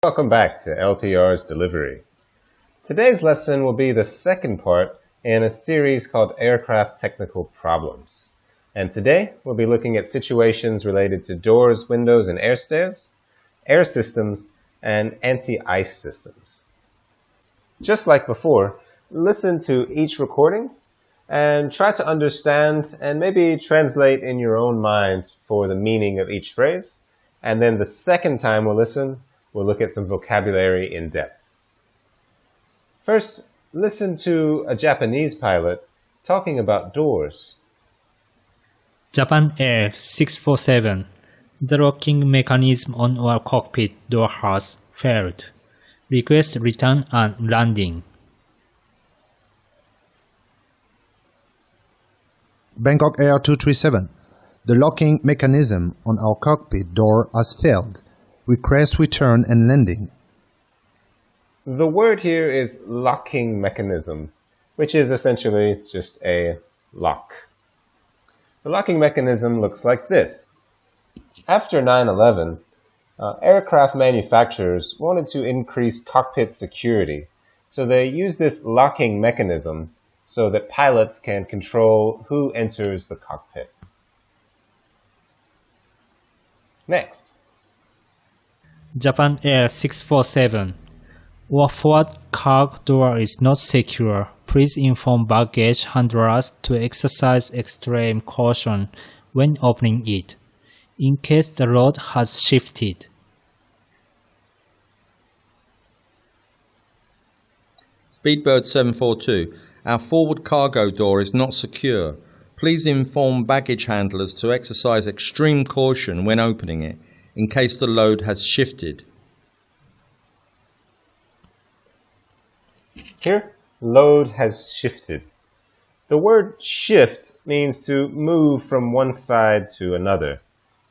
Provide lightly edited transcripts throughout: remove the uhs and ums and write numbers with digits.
Welcome back to LPR's Delivery. Today's lesson will be the second part in a series called Aircraft Technical Problems. And today we'll be looking at situations related to doors, windows, and air stairs, air systems, and anti-ice systems. Just like before, listen to each recording and try to understand and maybe translate in your own mind for the meaning of each phrase. And then the second time we'll listen, we'll look at some vocabulary in depth. First, listen to a Japanese pilot talking about doors. Japan Air 647. The locking mechanism on our cockpit door has failed. Request return and landing. Bangkok Air 237. The locking mechanism on our cockpit door has failed. Request return and landing. The word here is locking mechanism, which is essentially just a lock. The locking mechanism looks like this. After 9/11, aircraft manufacturers wanted to increase cockpit security, so they used this locking mechanism so that pilots can control who enters the cockpit. Next. Japan Air 647. Our forward cargo door is not secure. Please inform baggage handlers to exercise extreme caution when opening it, in case the load has shifted. Speedbird 742. Our forward cargo door is not secure. Please inform baggage handlers to exercise extreme caution when opening it, in case the load has shifted. Here, load has shifted. The word shift means to move from one side to another.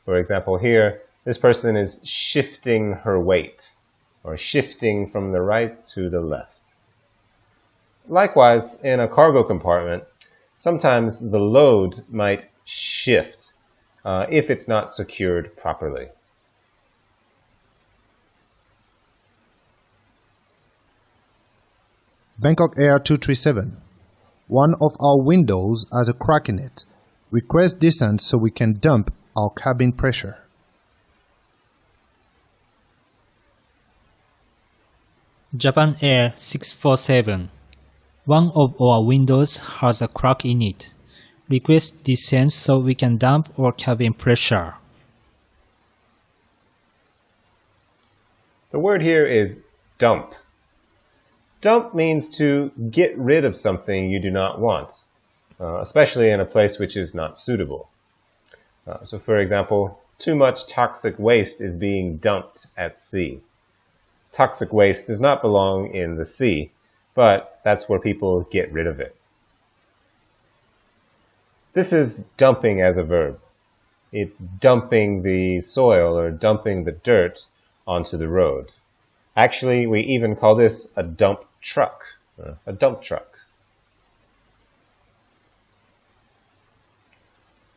For example, here, this person is shifting her weight, or shifting from the right to the left. Likewise, in a cargo compartment, sometimes the load might shift if it's not secured properly. Bangkok Air 237. One of our windows has a crack in it. Request descent so we can dump our cabin pressure. Japan Air 647. One of our windows has a crack in it. Request descent so we can dump our cabin pressure. The word here is dump. Dump means to get rid of something you do not want, especially in a place which is not suitable. So for example, too much toxic waste is being dumped at sea. Toxic waste does not belong in the sea, but that's where people get rid of it. This is dumping as a verb. It's dumping the soil or dumping the dirt onto the road. Actually, we even call this a dump truck, a dump truck.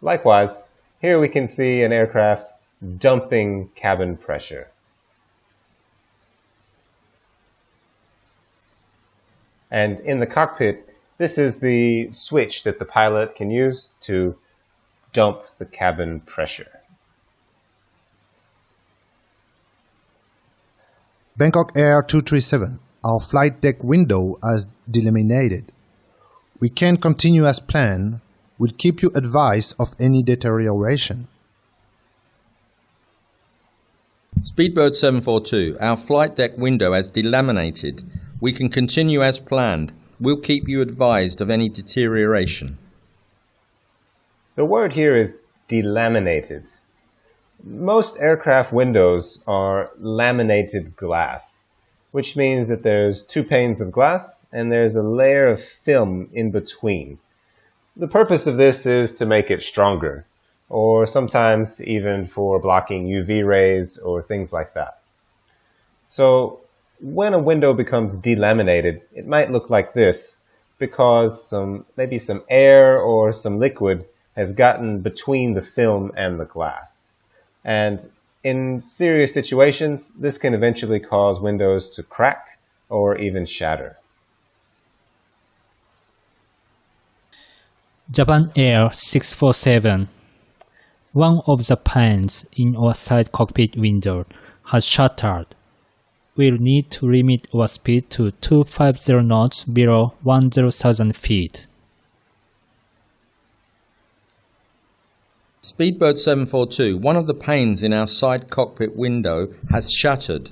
Likewise, here we can see an aircraft dumping cabin pressure. And in the cockpit, this is the switch that the pilot can use to dump the cabin pressure. Bangkok Air 237. Our flight deck window has delaminated. We can't continue as planned. We'll keep you advised of any deterioration. Speedbird 742. Our flight deck window has delaminated. We can continue as planned. We'll keep you advised of any deterioration. The word here is delaminated. Most aircraft windows are laminated glass, which means that there's two panes of glass and there's a layer of film in between. The purpose of this is to make it stronger, or sometimes even for blocking UV rays or things like that. So when a window becomes delaminated, it might look like this because maybe some air or some liquid has gotten between the film and the glass. And in serious situations, this can eventually cause windows to crack or even shatter. Japan Air 647. One of the panes in our side cockpit window has shattered. We'll need to limit our speed to 250 knots below 10,000 feet. Speedbird 742, one of the panes in our side cockpit window has shattered.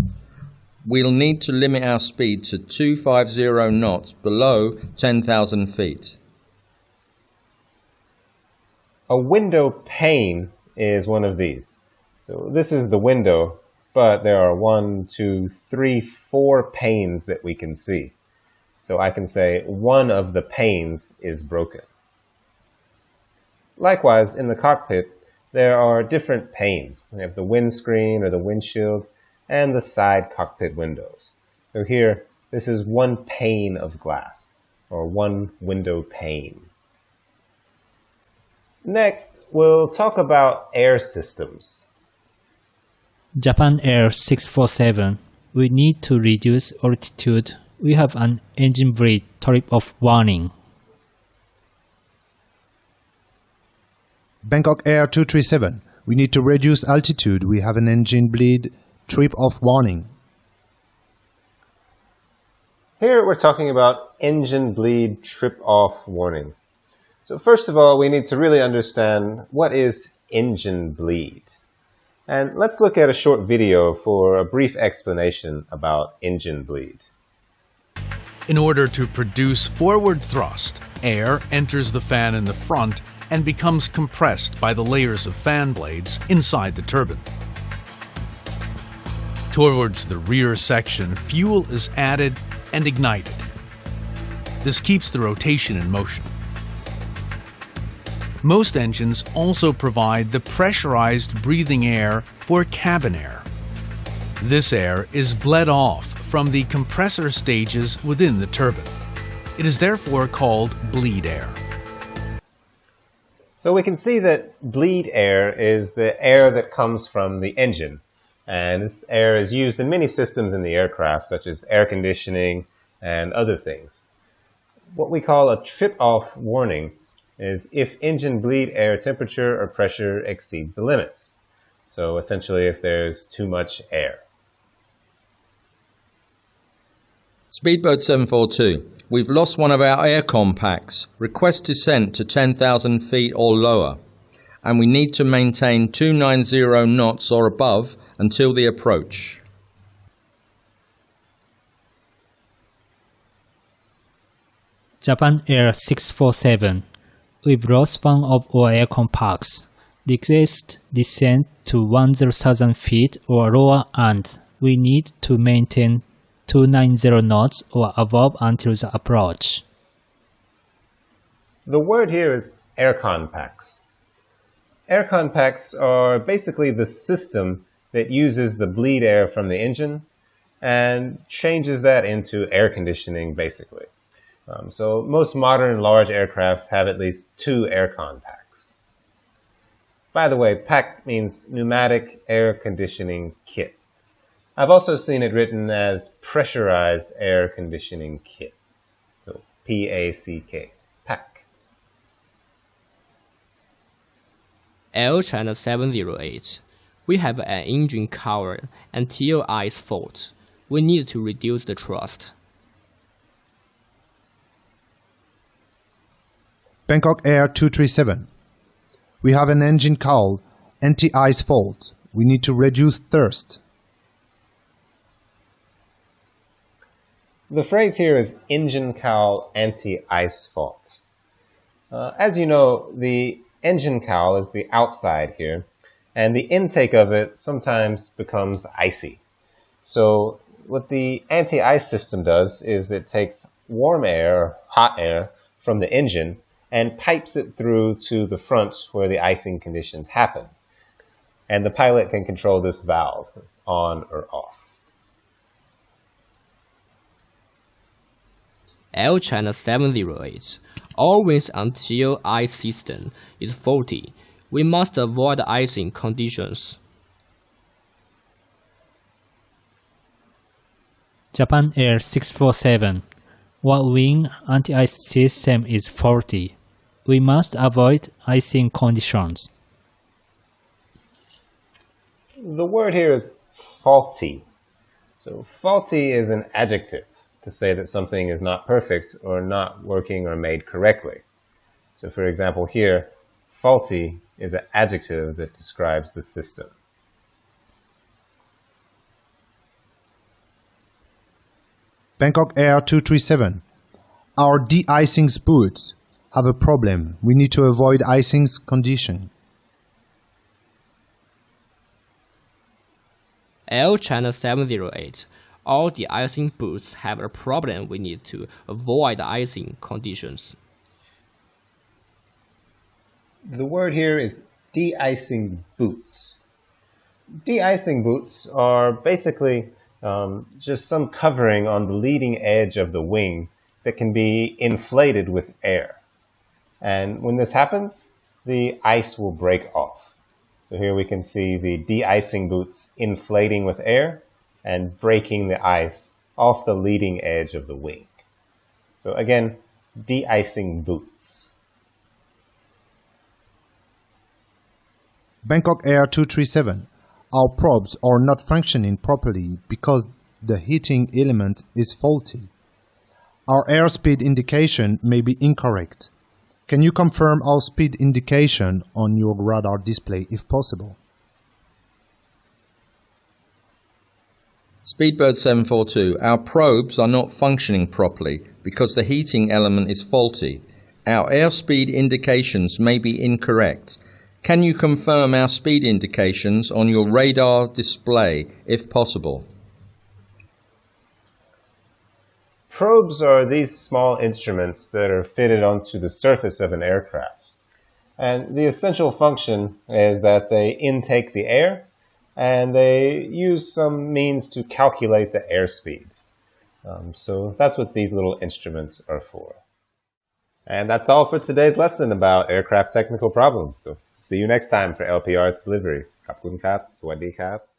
We'll need to limit our speed to 250 knots below 10,000 feet. A window pane is one of these. So this is the window, but there are 1, 2, 3, 4 panes that we can see. So I can say one of the panes is broken. Likewise, in the cockpit, there are different panes. We have the windscreen or the windshield and the side cockpit windows. So here, this is one pane of glass, or one window pane. Next, we'll talk about air systems. Japan Air 647. We need to reduce altitude. We have an engine bleed trip-off warning. Bangkok Air 237. We need to reduce altitude. We have an engine bleed trip-off warning. Here we're talking about engine bleed trip-off warnings. So first of all, we need to really understand what is engine bleed. And let's look at a short video for a brief explanation about engine bleed. In order to produce forward thrust, air enters the fan in the front and becomes compressed by the layers of fan blades inside the turbine. Towards the rear section, fuel is added and ignited. This keeps the rotation in motion. Most engines also provide the pressurized breathing air for cabin air. This air is bled off from the compressor stages within the turbine. It is therefore called bleed air. So we can see that bleed air is the air that comes from the engine. And this air is used in many systems in the aircraft, such as air conditioning and other things. What we call a trip-off warning is if engine bleed air temperature or pressure exceeds the limits. So essentially if there's too much air. Speedbird 742, we've lost one of our aircon packs. Request descent to 10,000 feet or lower. And we need to maintain 290 knots or above until the approach. Japan Air 647. We've lost one of our aircon packs. Request descent to 10,000 feet or lower and we need to maintain 290 knots or above until the approach. The word here is aircon packs. Aircon packs are basically the system that uses the bleed air from the engine and changes that into air conditioning basically. So most modern large aircraft have at least 2 aircon packs. By the way, pack means pneumatic air conditioning kit. I've also seen it written as pressurized air conditioning kit. So P-A-C-K, pack. L China 708. We have an engine cover until ice fault. We need to reduce the thrust. Bangkok Air 237. We have an engine cowl anti-ice fault. We need to reduce thrust. The phrase here is engine cowl anti-ice fault. As you know, the engine cowl is the outside here, and the intake of it sometimes becomes icy. So what the anti-ice system does is it takes warm air, or hot air, from the engine and pipes it through to the front where the icing conditions happen. And the pilot can control this valve on or off. L China 708. Always until ice system is faulty. We must avoid icing conditions. Japan Air 647. What wing anti-ice system is faulty? We must avoid icing conditions. The word here is faulty. So faulty is an adjective to say that something is not perfect or not working or made correctly. So for example here, faulty is an adjective that describes the system. Bangkok Air 237. Our de-icing boots have a problem. We need to avoid icing condition. L China 708. All the icing boots have a problem. We need to avoid icing conditions. The word here is de-icing boots. De-icing boots are basically just some covering on the leading edge of the wing that can be inflated with air. And when this happens, the ice will break off. So here we can see the de-icing boots inflating with air and breaking the ice off the leading edge of the wing. So again, de-icing boots. Bangkok Air 237. Our probes are not functioning properly because the heating element is faulty. Our airspeed indication may be incorrect. Can you confirm our speed indication on your radar display if possible? Speedbird 742, our probes are not functioning properly because the heating element is faulty. Our airspeed indications may be incorrect. Can you confirm our speed indications on your radar display if possible? Probes are these small instruments that are fitted onto the surface of an aircraft. And the essential function is that they intake the air and they use some means to calculate the airspeed. So that's what these little instruments are for. And that's all for today's lesson about aircraft technical problems. So see you next time for LPRs delivery. ขอบคุณครับ สวัสดีครับ